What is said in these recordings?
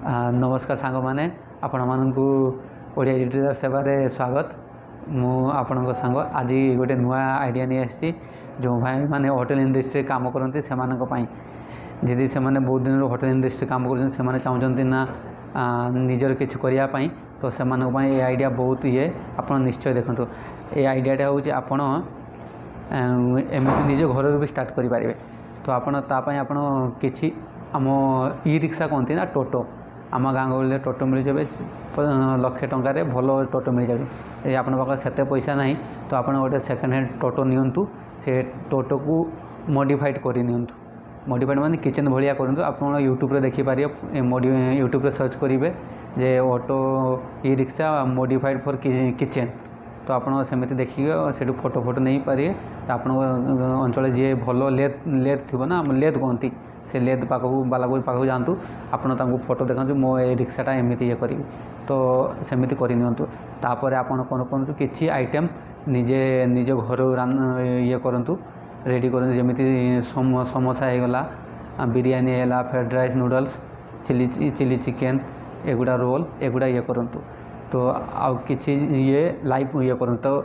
नमस्कार सांग मैंने आपण मानू ओडिया एडिटर सेवारे स्वागत। मु आपण सांग आज गोटे नुआ आइडिया नहीं आसी जो भाई माने होटल इंडस्ट्री काम करते से जदि से बहुत दिन होटल इंडस्ट्री काम कर चाहते ना निजर किसी करने तो से आइडिया बहुत ये आप निश्चय देखो। ये आइडियाटा हूँ आपण एमती निज घर भी स्टार्ट करेंगे। तो आप किसी आम ई रिक्शा कहती ना टोटो आम गाँ गहली टोटो मिल जाए लक्षे टकर भल टोटो मिल जाए। आप से पैसा ना तो आप गोटे सेकेंड हैंड टोटो नियंतु से टोटो को मॉडिफाइड कर मॉडिफाइड माने किचन भाया करूँ। आप यूट्यूब देखिपारे यूट्यूब सर्च करेंगे जे auto e rickshaw modified for kitchen. तो आप सेमती देखिए से फोटो फोटो नहीं पारे। तो आप अंचल जी भल लेद थी ना लेद कहती से लेद पाक बालागुरी पाक जातु आपड़ फोटो देखा मो ए रिक्साटा एमती ये करी तो सेमती करपर आप कौन करूँ कि आइटम निजे निज घर ये करूँ रेडी करूँ जमी समोसा होगला बिरयानी है fried rice noodles chilli chicken एगुड़ा रोल एगुड़ा ये करूँ। तो आउ किसी ये लाइव ये करूँ तो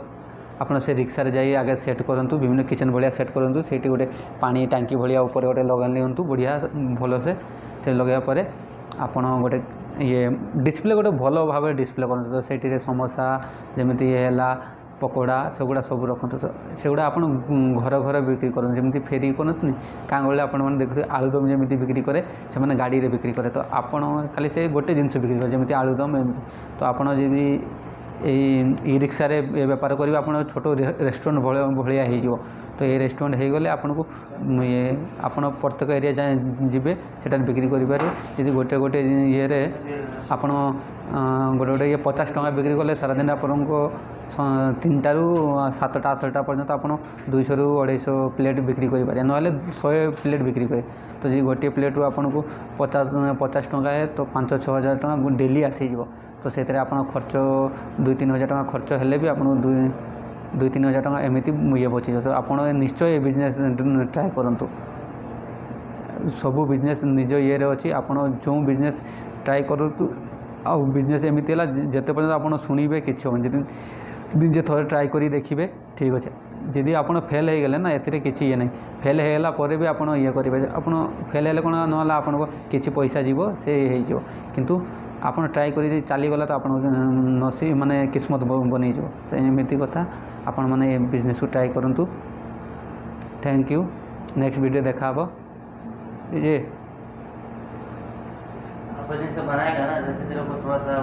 आप से रिक्शा जाए आगे सेट करूँ विभिन्न किचन भाया सेट करूँ से गोटे पानी टांकी भाया ऊपर गोटे लगा लिंतु बढ़िया भल से लगेगा पर आपड़ गोटे ये डिस्प्ले गोटे भल भाव डिस्प्ले करूँ। तो से समोसा जमी है पकोड़ा सेगुड़ा सब रखते सेगुड़ा आप घर घर बिक्री करूँ जमी फेरी करते गाँ गहली आप देखते आलुदम जमी बिक्री करे से गाड़ी में बिक्री करे। तो आपड़ खाली से गोटे जिनस बिक्री करे जमी आलुदम एमती। तो आपड़ जब ई रिक्शा बेपार करेंगे आप छोट रेस्टोरेंट भाया हो। तो ये रेस्टोरेंट हो गले आपन को ये आप प्रत्येक एरिया जाए जीवे से बिक्री करेंगे। यदि गोटे गोटे ये आप गोटे गोटे ये 50 टका बिक्री कले सारा दिन आपको 3टा रू 7टा 8टा पर्यटन आप 200 रू 250 प्लेट बिक्री करें ना 100 प्लेट बिक्री करे। तो जी गोटे प्लेट रू आपन को 50 टका है तो 5-6 हज़ार टका डेली आसीज। तो से आप खर्च 2-3 हज़ार टका खर्च हेल्ले भी आपको 2-3 हज़ार टका एमती ये बची। तो आप निश्चय ये बिजनेस ट्राए करूँ। सबू बिजनेस निज ये अच्छी आप जो बिजनेस ट्राए करूँ आ बिजनेस एमती है जिते पर्यटन आप शुणे कि निजे थे ट्राए कर देखिए ठीक अच्छे। जदि आप फेल हो गले ना ए कि ये नहीं फेल होगा पर भी आप ये करेंगे आप फेल हेल्ले कौन ना आपको किसी पैसा जीव से हो किंतु आप ट्राए कर चलीगला तो आप नसी माने किस्मत बन तो एमती कथा आपण मैंने बिजनेस को ट्राए करूँ। थैंक यू नेक्स्ट वीडियो देखा ये अपने से बनाएगा ना जैसे तेरे को थोड़ा सा